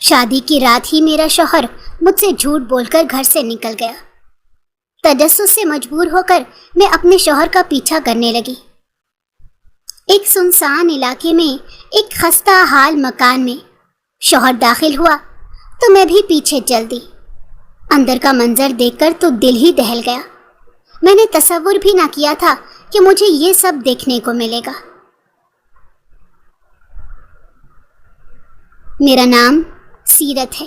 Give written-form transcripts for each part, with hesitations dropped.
شادی کی رات ہی میرا شوہر مجھ سے جھوٹ بول کر گھر سے نکل گیا۔ تجسس سے مجبور ہو کر میں اپنے شوہر کا پیچھا کرنے لگی۔ ایک سنسان علاقے میں ایک خستہ حال مکان میں شوہر داخل ہوا تو میں بھی پیچھے چل دی۔ اندر کا منظر دیکھ کر تو دل ہی دہل گیا۔ میں نے تصور بھی نہ کیا تھا کہ مجھے یہ سب دیکھنے کو ملے گا۔ میرا نام سیرت ہے۔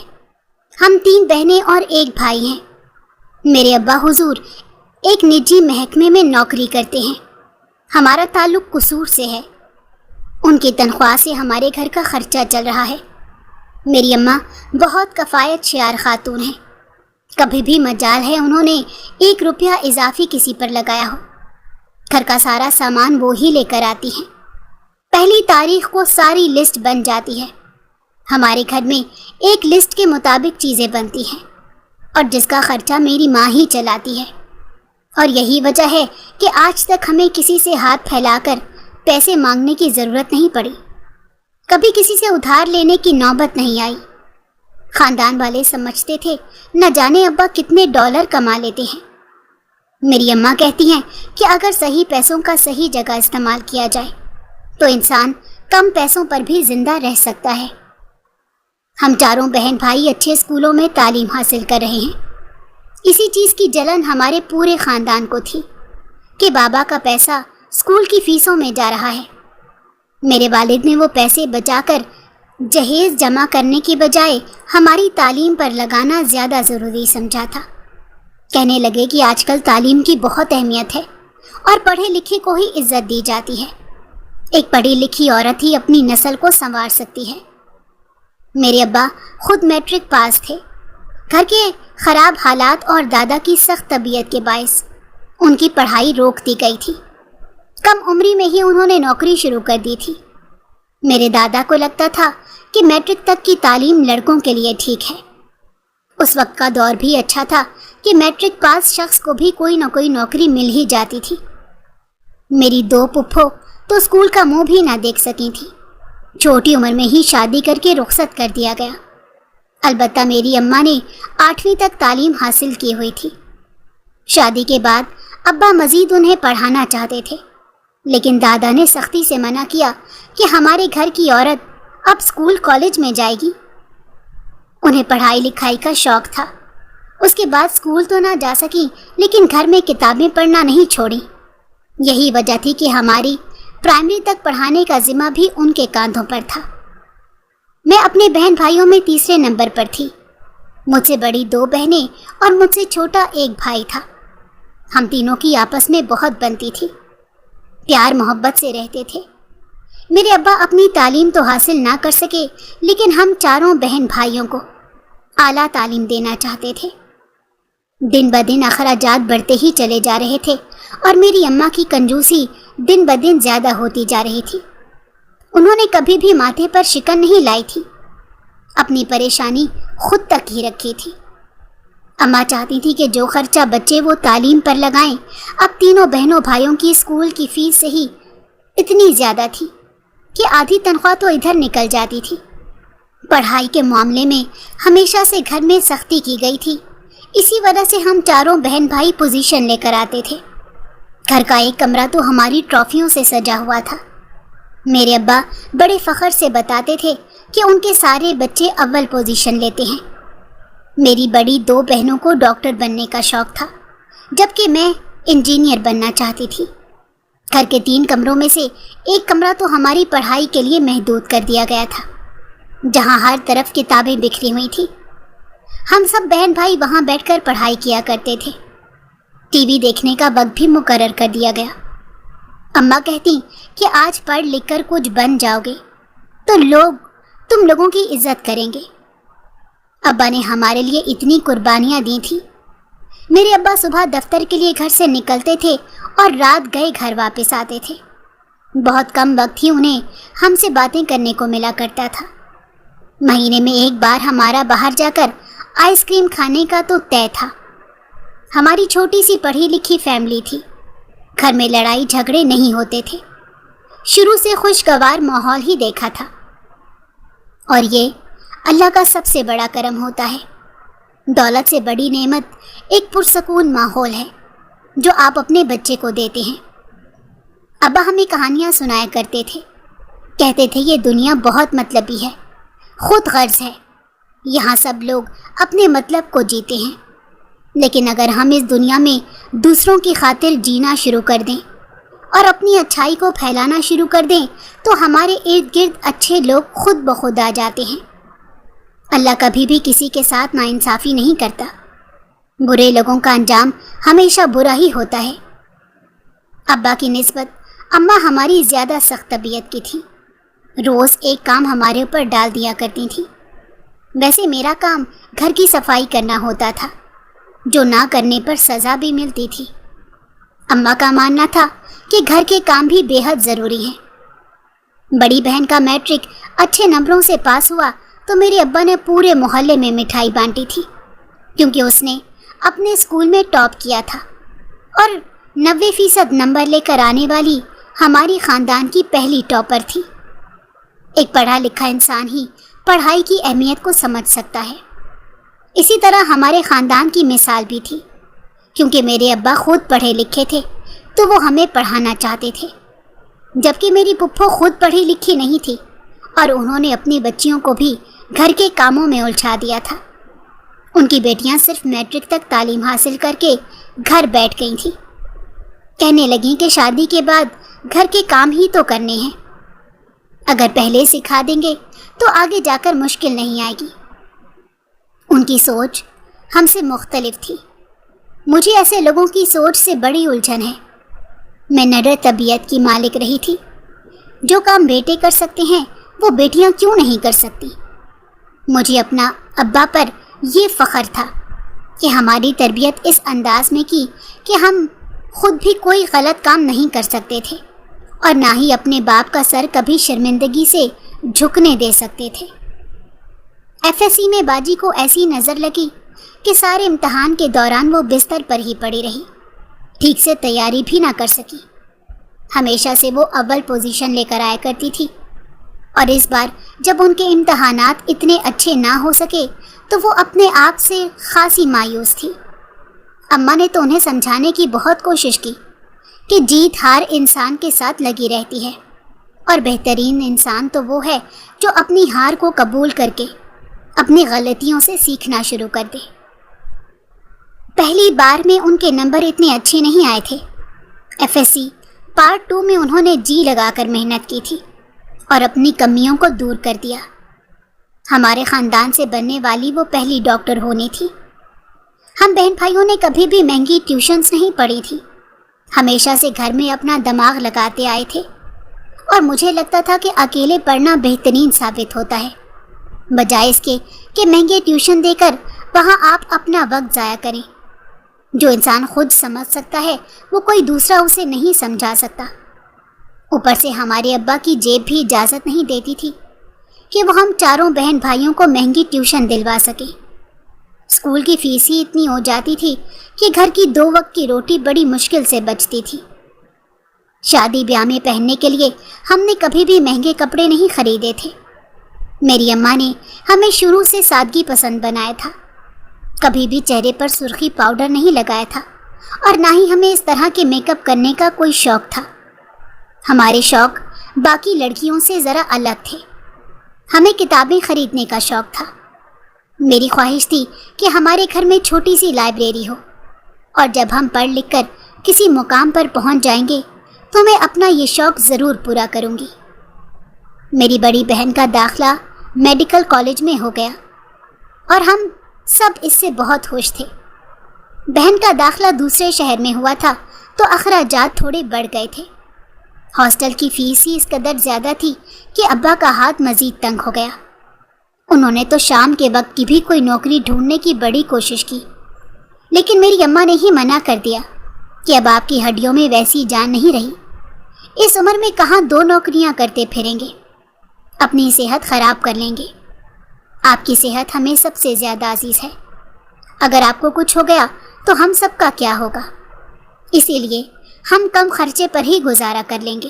ہم 3 بہنیں اور ایک بھائی ہیں۔ میرے ابا حضور ایک نجی محکمے میں نوکری کرتے ہیں۔ ہمارا تعلق قصور سے ہے۔ ان کی تنخواہ سے ہمارے گھر کا خرچہ چل رہا ہے۔ میری اماں بہت کفایت شعار خاتون ہیں۔ کبھی بھی مجال ہے انہوں نے 1 روپیہ اضافی کسی پر لگایا ہو۔ گھر کا سارا سامان وہ ہی لے کر آتی ہیں۔ پہلی تاریخ کو ساری لسٹ بن جاتی ہے۔ ہمارے گھر میں ایک لسٹ کے مطابق چیزیں بنتی ہیں اور جس کا خرچہ میری ماں ہی چلاتی ہے، اور یہی وجہ ہے کہ آج تک ہمیں کسی سے ہاتھ پھیلا کر پیسے مانگنے کی ضرورت نہیں پڑی۔ کبھی کسی سے ادھار لینے کی نوبت نہیں آئی۔ خاندان والے سمجھتے تھے نہ جانے ابا کتنے ڈالر کما لیتے ہیں۔ میری اماں کہتی ہیں کہ اگر صحیح پیسوں کا صحیح جگہ استعمال کیا جائے تو انسان کم پیسوں پر بھی زندہ رہ سکتا ہے۔ ہم 4 بہن بھائی اچھے اسکولوں میں تعلیم حاصل کر رہے ہیں۔ اسی چیز کی جلن ہمارے پورے خاندان کو تھی کہ بابا کا پیسہ اسکول کی فیسوں میں جا رہا ہے۔ میرے والد نے وہ پیسے بچا کر جہیز جمع کرنے کی بجائے ہماری تعلیم پر لگانا زیادہ ضروری سمجھا تھا۔ کہنے لگے کہ آج کل تعلیم کی بہت اہمیت ہے اور پڑھے لکھے کو ہی عزت دی جاتی ہے۔ ایک پڑھی لکھی عورت ہی اپنی نسل کو سنوار سکتی ہے۔ میرے ابا خود میٹرک پاس تھے۔ گھر کے خراب حالات اور دادا کی سخت طبیعت کے باعث ان کی پڑھائی روک دی گئی تھی۔ کم عمری میں ہی انہوں نے نوکری شروع کر دی تھی۔ میرے دادا کو لگتا تھا کہ میٹرک تک کی تعلیم لڑکوں کے لیے ٹھیک ہے۔ اس وقت کا دور بھی اچھا تھا کہ میٹرک پاس شخص کو بھی کوئی نہ کوئی نوکری مل ہی جاتی تھی۔ میری 2 پھپھو تو اسکول کا منہ بھی نہ دیکھ سکی تھی۔ چھوٹی عمر میں ہی شادی کر کے رخصت کر دیا گیا۔ البتہ میری اماں نے 8ویں تک تعلیم حاصل کی ہوئی تھی۔ شادی کے بعد ابا مزید انہیں پڑھانا چاہتے تھے، لیکن دادا نے سختی سے منع کیا کہ ہمارے گھر کی عورت اب اسکول کالج میں جائے گی۔ انہیں پڑھائی لکھائی کا شوق تھا۔ اس کے بعد اسکول تو نہ جا سکی لیکن گھر میں کتابیں پڑھنا نہیں چھوڑی۔ یہی وجہ تھی کہ ہماری پرائمری تک پڑھانے کا ذمہ بھی ان کے کاندھوں پر تھا۔ میں اپنے بہن بھائیوں میں تیسرے نمبر پر تھی۔ مجھ سے بڑی 2 بہنیں اور مجھ سے چھوٹا ایک بھائی تھا۔ ہم تینوں کی آپس میں بہت بنتی تھی، پیار محبت سے رہتے تھے۔ میرے ابا اپنی تعلیم تو حاصل نہ کر سکے لیکن ہم 4 بہن بھائیوں کو اعلیٰ تعلیم دینا چاہتے تھے۔ دن بدن اخراجات بڑھتے ہی چلے جا رہے تھے اور میری اماں کی کنجوسی دن بدن زیادہ ہوتی جا رہی تھی۔ انہوں نے کبھی بھی ماتھے پر شکن نہیں لائی تھی، اپنی پریشانی خود تک ہی رکھی تھی۔ اماں چاہتی تھی کہ جو خرچہ بچے وہ تعلیم پر لگائیں، اب تینوں بہنوں بھائیوں کی اسکول کی فیس سے ہی اتنی زیادہ تھی کہ آدھی تنخواہ تو ادھر نکل جاتی تھی۔ پڑھائی کے معاملے میں ہمیشہ سے گھر میں سختی کی گئی تھی، اسی وجہ سے ہم 4 بہن بھائی پوزیشن لے کر آتے تھے۔ گھر کا ایک کمرہ تو ہماری ٹرافیوں سے سجا ہوا تھا۔ میرے ابا بڑے فخر سے بتاتے تھے کہ ان کے سارے بچے اول پوزیشن لیتے ہیں۔ میری بڑی 2 بہنوں کو ڈاکٹر بننے کا شوق تھا، جبکہ میں انجینئر بننا چاہتی تھی۔ گھر کے 3 کمروں میں سے ایک کمرہ تو ہماری پڑھائی کے لیے محدود کر دیا گیا تھا، جہاں ہر طرف کتابیں بکھری ہوئی تھیں۔ ہم سب بہن بھائی وہاں بیٹھ کر پڑھائی کیا کرتے تھے۔ ٹی وی دیکھنے کا وقت بھی مقرر کر دیا گیا۔ اماں کہتی کہ آج پڑھ لکھ کر کچھ بن جاؤ گے تو لوگ تم لوگوں کی عزت کریں گے۔ ابا نے ہمارے لیے اتنی قربانیاں دی تھیں۔ میرے ابا صبح دفتر کے لیے گھر سے نکلتے تھے اور رات گئے گھر واپس آتے تھے۔ بہت کم وقت ہی انہیں ہم سے باتیں کرنے کو ملا کرتا تھا۔ مہینے میں ایک بار ہمارا باہر جا کر آئس کریم کھانے کا تو طے تھا۔ ہماری چھوٹی سی پڑھی لکھی فیملی تھی۔ گھر میں لڑائی جھگڑے نہیں ہوتے تھے۔ شروع سے خوشگوار ماحول ہی دیکھا تھا، اور یہ اللہ کا سب سے بڑا کرم ہوتا ہے۔ دولت سے بڑی نعمت ایک پرسکون ماحول ہے جو آپ اپنے بچے کو دیتے ہیں۔ ابا ہمیں کہانیاں سنایا کرتے تھے، کہتے تھے یہ دنیا بہت مطلبی ہے، خود غرض ہے، یہاں سب لوگ اپنے مطلب کو جیتے ہیں، لیکن اگر ہم اس دنیا میں دوسروں کی خاطر جینا شروع کر دیں اور اپنی اچھائی کو پھیلانا شروع کر دیں تو ہمارے ارد گرد اچھے لوگ خود بخود آ جاتے ہیں۔ اللہ کبھی بھی کسی کے ساتھ ناانصافی نہیں کرتا، برے لوگوں کا انجام ہمیشہ برا ہی ہوتا ہے۔ ابا کی نسبت اماں ہماری زیادہ سخت طبیعت کی تھی، روز ایک کام ہمارے اوپر ڈال دیا کرتی تھی۔ ویسے میرا کام گھر کی صفائی کرنا ہوتا تھا، جو نہ کرنے پر سزا بھی ملتی تھی۔ اماں کا ماننا تھا کہ گھر کے کام بھی بے حد ضروری ہیں۔ بڑی بہن کا میٹرک اچھے نمبروں سے پاس ہوا تو میرے ابا نے پورے محلے میں مٹھائی بانٹی تھی، کیونکہ اس نے اپنے اسکول میں ٹاپ کیا تھا اور 90% نمبر لے کر آنے والی ہماری خاندان کی پہلی ٹاپر تھی۔ ایک پڑھا لکھا انسان ہی پڑھائی کی اہمیت کو سمجھ سکتا ہے۔ اسی طرح ہمارے خاندان کی مثال بھی تھی، کیونکہ میرے ابا خود پڑھے لکھے تھے تو وہ ہمیں پڑھانا چاہتے تھے، جبکہ میری پھپھو خود پڑھی لکھی نہیں تھی اور انہوں نے اپنی بچیوں کو بھی گھر کے کاموں میں الجھا دیا تھا۔ ان کی بیٹیاں صرف میٹرک تک تعلیم حاصل کر کے گھر بیٹھ گئی تھیں، کہنے لگیں کہ شادی کے بعد گھر کے کام ہی تو کرنے ہیں، اگر پہلے سکھا دیں گے تو آگے جا کر مشکل نہیں آئے گی۔ ان کی سوچ ہم سے مختلف تھی۔ مجھے ایسے لوگوں کی سوچ سے بڑی الجھن ہے۔ میں نڈر طبیعت کی مالک رہی تھی، جو کام بیٹے کر سکتے ہیں وہ بیٹیاں کیوں نہیں کر سکتی؟ مجھے اپنا ابا پر یہ فخر تھا کہ ہماری تربیت اس انداز میں کی کہ ہم خود بھی کوئی غلط کام نہیں کر سکتے تھے اور نہ ہی اپنے باپ کا سر کبھی شرمندگی سے جھکنے دے سکتے تھے۔ FSC میں باجی کو ایسی نظر لگی کہ سارے امتحان کے دوران وہ بستر پر ہی پڑی رہی، ٹھیک سے تیاری بھی نہ کر سکی۔ ہمیشہ سے وہ اول پوزیشن لے کر آیا کرتی تھی، اور اس بار جب ان کے امتحانات اتنے اچھے نہ ہو سکے تو وہ اپنے آپ سے خاصی مایوس تھی۔ اماں نے تو انہیں سمجھانے کی بہت کوشش کی کہ جیت ہار انسان کے ساتھ لگی رہتی ہے، اور بہترین انسان تو وہ ہے جو اپنی ہار کو قبول کر کے اپنی غلطیوں سے سیکھنا شروع کر دے۔ پہلی بار میں ان کے نمبر اتنے اچھے نہیں آئے تھے۔ FSC پارٹ 2 میں انہوں نے جی لگا کر محنت کی تھی اور اپنی کمیوں کو دور کر دیا۔ ہمارے خاندان سے بننے والی وہ پہلی ڈاکٹر ہونی تھی۔ ہم بہن بھائیوں نے کبھی بھی مہنگی ٹیوشنز نہیں پڑھی تھی، ہمیشہ سے گھر میں اپنا دماغ لگاتے آئے تھے، اور مجھے لگتا تھا کہ اکیلے پڑھنا بہترین ثابت ہوتا ہے، بجائے اس کے کہ مہنگے ٹیوشن دے کر وہاں آپ اپنا وقت ضائع کریں۔ جو انسان خود سمجھ سکتا ہے وہ کوئی دوسرا اسے نہیں سمجھا سکتا۔ اوپر سے ہمارے ابا کی جیب بھی اجازت نہیں دیتی تھی کہ وہ ہم چاروں بہن بھائیوں کو مہنگی ٹیوشن دلوا سکے۔ اسکول کی فیس ہی اتنی ہو جاتی تھی کہ گھر کی 2 وقت کی روٹی بڑی مشکل سے بچتی تھی۔ شادی بیاہ میں پہننے کے لیے ہم نے کبھی بھی مہنگے کپڑے نہیں خریدے تھے۔ میری اماں نے ہمیں شروع سے سادگی پسند بنایا تھا، کبھی بھی چہرے پر سرخی پاؤڈر نہیں لگایا تھا، اور نہ ہی ہمیں اس طرح کے میک اپ کرنے کا کوئی شوق تھا۔ ہمارے شوق باقی لڑکیوں سے ذرا الگ تھے۔ ہمیں کتابیں خریدنے کا شوق تھا۔ میری خواہش تھی کہ ہمارے گھر میں چھوٹی سی لائبریری ہو، اور جب ہم پڑھ لکھ کر کسی مقام پر پہنچ جائیں گے تو میں اپنا یہ شوق ضرور پورا کروں گی۔ میری بڑی بہن کا داخلہ میڈیکل کالج میں ہو گیا اور ہم سب اس سے بہت خوش تھے۔ بہن کا داخلہ دوسرے شہر میں ہوا تھا تو اخراجات تھوڑے بڑھ گئے تھے۔ ہاسٹل کی فیس ہی اس قدر زیادہ تھی کہ ابا کا ہاتھ مزید تنگ ہو گیا۔ انہوں نے تو شام کے وقت کی بھی کوئی نوکری ڈھونڈنے کی بڑی کوشش کی، لیکن میری اماں نے ہی منع کر دیا کہ اب آپ کی ہڈیوں میں ویسی جان نہیں رہی، اس عمر میں کہاں 2 نوکریاں کرتے پھریں گے، اپنی صحت خراب کر لیں گے۔ آپ کی صحت ہمیں سب سے زیادہ عزیز ہے، اگر آپ کو کچھ ہو گیا تو ہم سب کا کیا ہوگا، اسی لیے ہم کم خرچے پر ہی گزارا کر لیں گے۔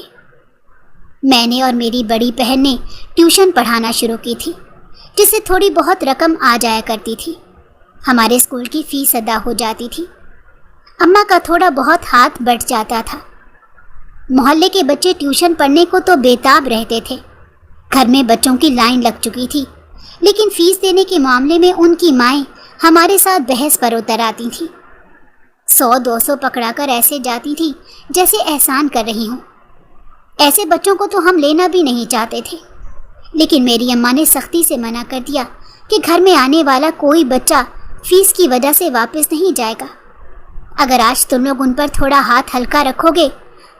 میں نے اور میری بڑی بہن نے ٹیوشن پڑھانا شروع کی تھی، جس سے تھوڑی بہت رقم آ جایا کرتی تھی۔ ہمارے اسکول کی فیس ادا ہو جاتی تھی۔ اماں کا تھوڑا بہت ہاتھ بڑھ جاتا تھا۔ محلے کے بچے ٹیوشن پڑھنے کو تو بےتاب رہتے تھے۔ گھر میں بچوں کی لائن لگ چکی تھی، لیکن فیس دینے کے معاملے میں ان کی مائیں ہمارے ساتھ بحث پر اتر آتی تھیں۔ 100-200 پکڑا کر ایسے جاتی تھی جیسے احسان کر رہی ہوں۔ ایسے بچوں کو تو ہم لینا بھی نہیں چاہتے تھے، لیکن میری اماں نے سختی سے منع کر دیا کہ گھر میں آنے والا کوئی بچہ فیس کی وجہ سے واپس نہیں جائے گا۔ اگر آج تم لوگ ان پر تھوڑا ہاتھ ہلکا رکھو گے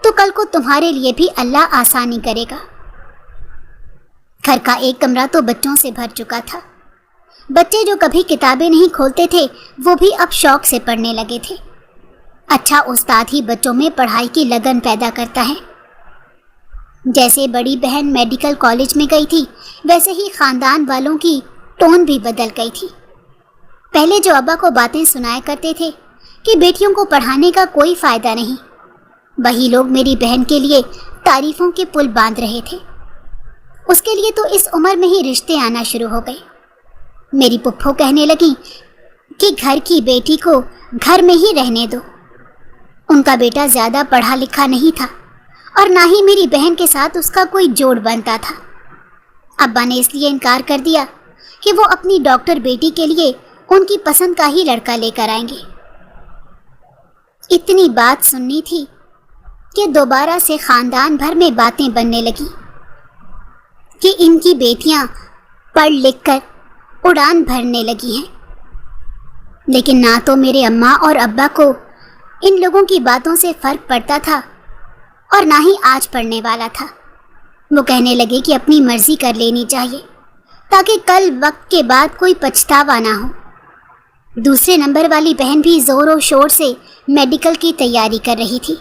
تو کل کو تمہارے لیے بھی اللہ آسانی کرے گا۔ گھر کا ایک کمرہ تو بچوں سے بھر چکا تھا۔ بچے جو کبھی کتابیں نہیں کھولتے تھے وہ بھی اب شوق سے پڑھنے لگے تھے۔ اچھا استاد ہی بچوں میں پڑھائی کی لگن پیدا کرتا ہے۔ جیسے بڑی بہن میڈیکل کالج میں گئی تھی، ویسے ہی خاندان والوں کی ٹون بھی بدل گئی تھی۔ پہلے جو ابا کو باتیں سنایا کرتے تھے کہ بیٹیوں کو پڑھانے کا کوئی فائدہ نہیں، وہی لوگ میری بہن کے لیے تعریفوں کے پل باندھ رہے تھے۔ اس کے لیے تو اس عمر میں ہی رشتے آنا شروع ہو گئے۔ میری پھپھو کہنے لگی کہ گھر کی بیٹی کو گھر میں ہی رہنے دو۔ ان کا بیٹا زیادہ پڑھا لکھا نہیں تھا اور نہ ہی میری بہن کے ساتھ اس کا کوئی جوڑ بنتا تھا۔ ابا نے اس لیے انکار کر دیا کہ وہ اپنی ڈاکٹر بیٹی کے لیے ان کی پسند کا ہی لڑکا لے کر آئیں گے۔ اتنی بات سننی تھی کہ دوبارہ سے خاندان بھر میں باتیں بننے لگی کہ ان کی بیٹیاں پڑھ لکھ کر اڑان بھرنے لگی ہیں۔ لیکن نہ تو میرے اماں اور ابا کو ان لوگوں کی باتوں سے فرق پڑتا تھا اور نہ ہی آج پڑھنے والا تھا۔ وہ کہنے لگے کہ اپنی مرضی کر لینی چاہیے تاکہ کل وقت کے بعد کوئی پچھتاوا نہ ہو۔ دوسرے نمبر والی بہن بھی زور و شور سے میڈیکل کی تیاری کر رہی تھی،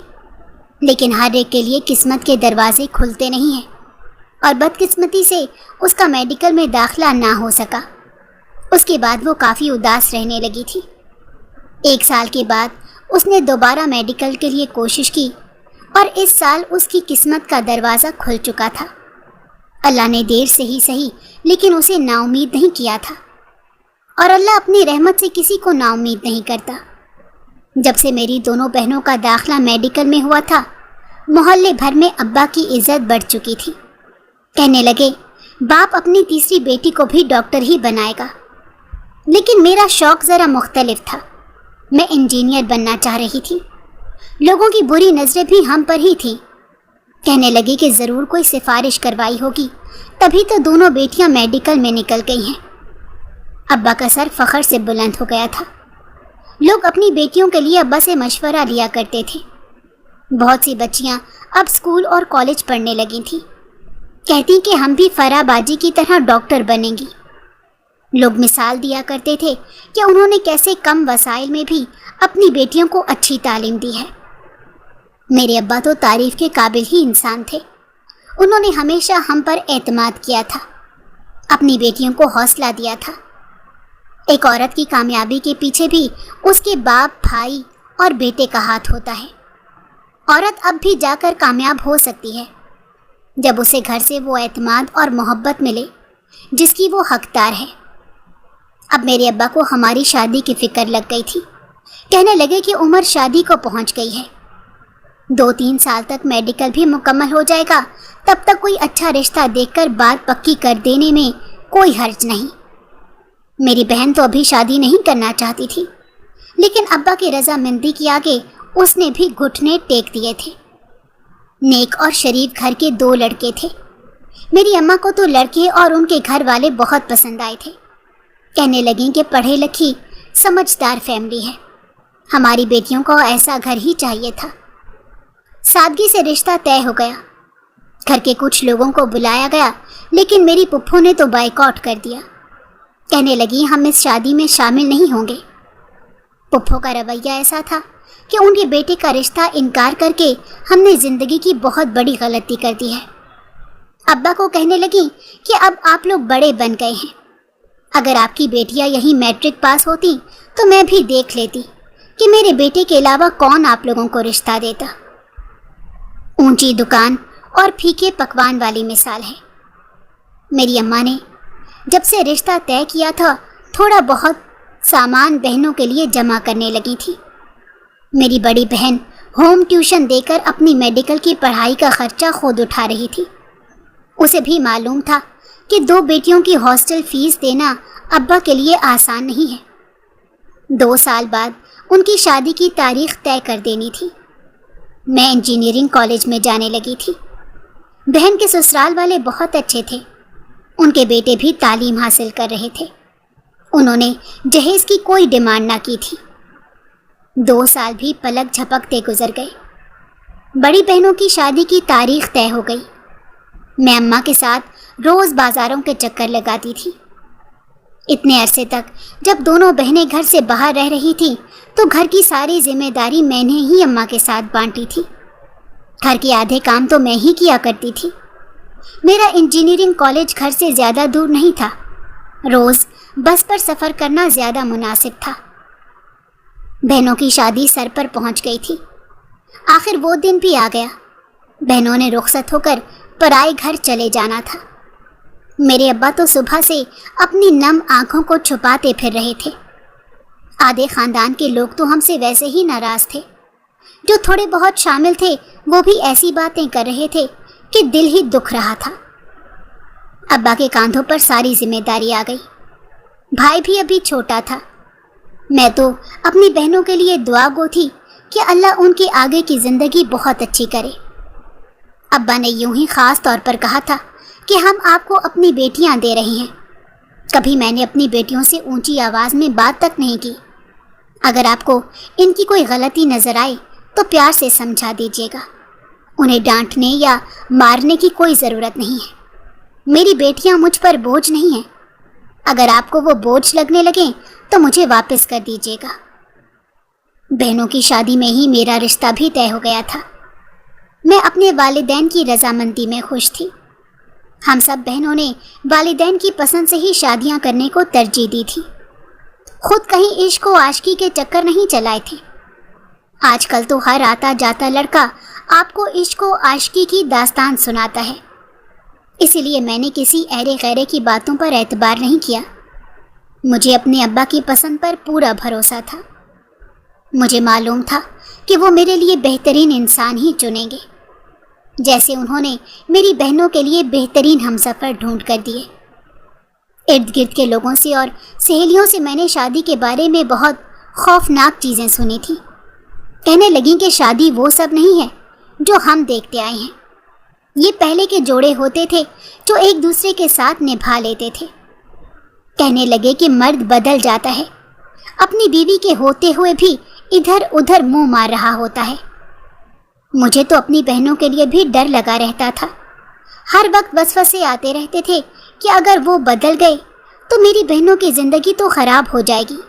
لیکن ہر ایک کے لیے قسمت کے دروازے کھلتے نہیں ہیں، اور بدقسمتی سے اس کا میڈیکل میں داخلہ نہ ہو سکا۔ اس کے بعد وہ کافی اداس رہنے لگی تھی۔ 1 سال کے بعد اس نے دوبارہ میڈیکل کے لیے کوشش کی اور اس سال اس کی قسمت کا دروازہ کھل چکا تھا۔ اللہ نے دیر سے ہی صحیح لیکن اسے نا امید نہیں کیا تھا، اور اللہ اپنی رحمت سے کسی کو نا امید نہیں کرتا۔ جب سے میری دونوں بہنوں کا داخلہ میڈیکل میں ہوا تھا، محلے بھر میں ابا کی عزت بڑھ چکی تھی۔ کہنے لگے باپ اپنی تیسری بیٹی کو بھی ڈاکٹر ہی بنائے گا۔ لیکن میرا شوق ذرا مختلف تھا۔ میں انجینئر بننا چاہ رہی تھی۔ لوگوں کی بری نظریں بھی ہم پر ہی تھیں۔ کہنے لگے کہ ضرور کوئی سفارش کروائی ہوگی، تبھی تو دونوں بیٹیاں میڈیکل میں نکل گئی ہیں۔ ابا کا سر فخر سے بلند ہو گیا تھا۔ لوگ اپنی بیٹیوں کے لیے ابا سے مشورہ لیا کرتے تھے۔ بہت سی بچیاں اب اسکول اور کالج پڑھنے لگی تھیں، کہتی کہ ہم بھی فرا باجی کی طرح ڈاکٹر بنیں گی۔ لوگ مثال دیا کرتے تھے کہ انہوں نے کیسے کم وسائل میں بھی اپنی بیٹیوں کو اچھی تعلیم دی ہے۔ میرے ابا تو تعریف کے قابل ہی انسان تھے۔ انہوں نے ہمیشہ ہم پر اعتماد کیا تھا، اپنی بیٹیوں کو حوصلہ دیا تھا۔ ایک عورت کی کامیابی کے پیچھے بھی اس کے باپ، بھائی اور بیٹے کا ہاتھ ہوتا ہے۔ عورت اب بھی جا کر کامیاب ہو سکتی ہے جب اسے گھر سے وہ اعتماد اور محبت ملے جس کی وہ حقدار ہے۔ اب میرے ابا کو ہماری شادی کی فکر لگ گئی تھی۔ کہنے لگے کہ عمر شادی کو پہنچ گئی ہے، 2-3 سال تک میڈیکل بھی مکمل ہو جائے گا، تب تک کوئی اچھا رشتہ دیکھ کر بات پکی کر دینے میں کوئی حرج نہیں۔ میری بہن تو ابھی شادی نہیں کرنا چاہتی تھی، لیکن ابا کی رضامندی کے آگے اس نے بھی گھٹنے ٹیک دیے تھے۔ نیک اور شریف گھر کے 2 لڑکے تھے۔ میری اماں کو تو لڑکے اور ان کے گھر والے بہت پسند آئے تھے۔ کہنے لگیں کہ پڑھے لکھی سمجھدار فیملی ہے، ہماری بیٹیوں کو ایسا گھر ہی چاہیے تھا۔ سادگی سے رشتہ طے ہو گیا۔ گھر کے کچھ لوگوں کو بلایا گیا، لیکن میری پھپھو نے تو بائیکاٹ کر دیا۔ کہنے لگی ہم اس شادی میں شامل نہیں ہوں گے۔ پھپھو کا رویہ ایسا تھا کہ ان کے بیٹے کا رشتہ انکار کر کے ہم نے زندگی کی بہت بڑی غلطی کر دی ہے۔ ابا کو کہنے لگی کہ اب آپ لوگ بڑے بن گئے ہیں، اگر آپ کی بیٹیاں یہی میٹرک پاس ہوتی تو میں بھی دیکھ لیتی کہ میرے بیٹے کے علاوہ کون آپ لوگوں کو رشتہ دیتا۔ اونچی دکان اور پھیکے پکوان والی مثال ہے۔ میری اماں نے جب سے رشتہ طے کیا تھا تھوڑا بہت سامان بہنوں کے لیے جمع کرنے لگی تھی۔ میری بڑی بہن ہوم ٹیوشن دے کر اپنی میڈیکل کی پڑھائی کا خرچہ خود اٹھا رہی تھی۔ اسے بھی معلوم تھا کہ 2 بیٹیوں کی ہاسٹل فیس دینا ابا کے لیے آسان نہیں ہے۔ 2 سال بعد ان کی شادی کی تاریخ طے کر دینی تھی۔ میں انجینئرنگ کالج میں جانے لگی تھی۔ بہن کے سسرال والے بہت اچھے تھے، ان کے بیٹے بھی تعلیم حاصل کر رہے تھے۔ انہوں نے جہیز کی کوئی ڈیمانڈ نہ کی تھی۔ 2 سال بھی پلک جھپکتے گزر گئے۔ بڑی بہنوں کی شادی کی تاریخ طے ہو گئی۔ میں اماں کے ساتھ روز بازاروں کے چکر لگاتی تھی۔ اتنے عرصے تک جب دونوں بہنیں گھر سے باہر رہ رہی تھیں تو گھر کی ساری ذمہ داری میں نے ہی اماں کے ساتھ بانٹی تھی۔ گھر کے آدھے کام تو میں ہی کیا کرتی تھی۔ میرا انجینئرنگ کالج گھر سے زیادہ دور نہیں تھا، روز بس پر سفر کرنا زیادہ مناسب تھا۔ بہنوں کی شادی سر پر پہنچ گئی تھی۔ آخر وہ دن بھی آ گیا۔ بہنوں نے رخصت ہو کر پرائے گھر چلے جانا تھا۔ میرے ابا تو صبح سے اپنی نم آنکھوں کو چھپاتے پھر رہے تھے۔ آدھے خاندان کے لوگ تو ہم سے ویسے ہی ناراض تھے۔ جو تھوڑے بہت شامل تھے وہ بھی ایسی باتیں کر رہے تھے کہ دل ہی دکھ رہا تھا۔ ابا کے کاندھوں پر ساری ذمہ داری آ گئی۔ بھائی بھی ابھی چھوٹا تھا۔ میں تو اپنی بہنوں کے لیے دعا گو تھی کہ اللہ ان کی آگے کی زندگی بہت اچھی کرے۔ ابا نے یوں ہی خاص طور پر کہا تھا کہ ہم آپ کو اپنی بیٹیاں دے رہے ہیں۔ کبھی میں نے اپنی بیٹیوں سے اونچی آواز میں بات تک نہیں کی۔ اگر آپ کو ان کی کوئی غلطی نظر آئے تو پیار سے سمجھا دیجیے گا۔ انہیں ڈانٹنے یا مارنے کی کوئی ضرورت نہیں ہے۔ میری بیٹیاں مجھ پر بوجھ نہیں ہیں۔ اگر آپ کو وہ بوجھ لگنے لگیں تو مجھے واپس کر دیجیے گا۔ بہنوں کی شادی میں ہی میرا رشتہ بھی طے ہو گیا تھا۔ میں اپنے والدین کی رضامندی میں خوش تھی۔ ہم سب بہنوں نے والدین کی پسند سے ہی شادیاں کرنے کو ترجیح دی تھی۔ خود کہیں عشق و عاشقی کے چکر نہیں چلائے تھے۔ آج کل تو ہر آتا جاتا لڑکا آپ کو عشق و عاشقی کی داستان سناتا ہے۔ اسی لیے میں نے کسی ایرے غیرے کی باتوں پر اعتبار نہیں کیا۔ مجھے اپنے ابا کی پسند پر پورا بھروسہ تھا۔ مجھے معلوم تھا کہ وہ میرے لیے بہترین انسان ہی چنیں گے، جیسے انہوں نے میری بہنوں کے لیے بہترین ہمسفر ڈھونڈ کر دیے۔ ارد گرد کے لوگوں سے اور سہیلیوں سے میں نے شادی کے بارے میں بہت خوفناک چیزیں سنی تھیں۔ کہنے لگیں کہ شادی وہ سب نہیں ہے جو ہم دیکھتے آئے ہیں۔ یہ پہلے کے جوڑے ہوتے تھے جو ایک دوسرے کے ساتھ نبھا لیتے تھے۔ کہنے لگے کہ مرد بدل جاتا ہے، اپنی بیوی کے ہوتے ہوئے بھی ادھر ادھر منہ مار رہا ہوتا ہے۔ مجھے تو اپنی بہنوں کے لیے بھی ڈر لگا رہتا تھا۔ ہر وقت وسوسے آتے رہتے تھے کہ اگر وہ بدل گئے تو میری بہنوں کی زندگی تو خراب ہو جائے گی۔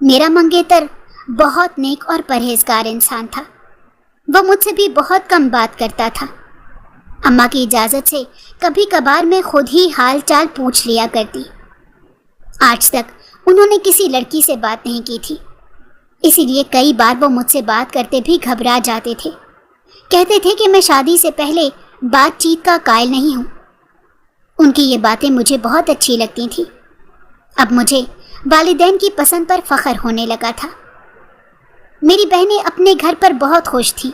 میرا منگیتر بہت نیک اور پرہیزگار انسان تھا۔ وہ مجھ سے بھی بہت کم بات کرتا تھا۔ اماں کی اجازت سے کبھی کبھار میں خود ہی حال چال پوچھ لیا کرتی۔ آج تک انہوں نے کسی لڑکی سے بات نہیں کی تھی، اسی لیے کئی بار وہ مجھ سے بات کرتے بھی گھبرا جاتے تھے۔ کہتے تھے کہ میں شادی سے پہلے بات چیت کا قائل نہیں ہوں۔ ان کی یہ باتیں مجھے بہت اچھی لگتی تھیں۔ اب مجھے والدین کی پسند پر فخر ہونے لگا تھا۔ میری بہنیں اپنے گھر پر بہت خوش تھیں۔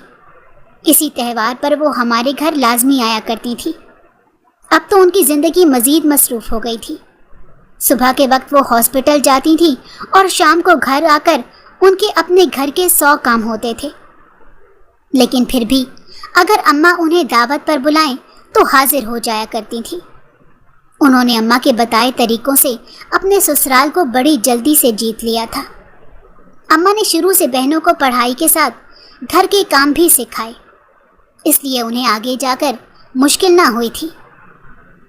کسی تہوار پر وہ ہمارے گھر لازمی آیا کرتی تھی۔ اب تو ان کی زندگی مزید مصروف ہو گئی تھی۔ صبح کے وقت وہ ہاسپٹل جاتی تھیں اور شام کو گھر آ کر ان کے اپنے گھر کے 100 کام ہوتے تھے۔ لیکن پھر بھی اگر اماں انہیں دعوت پر بلائیں تو حاضر ہو جایا کرتی تھیں۔ انہوں نے اماں کے بتائے طریقوں سے اپنے سسرال کو بڑی جلدی سے جیت لیا تھا۔ اماں نے شروع سے بہنوں کو پڑھائی کے ساتھ گھر کے کام بھی سکھائے، اس لیے انہیں آگے جا کر مشکل نہ ہوئی تھی۔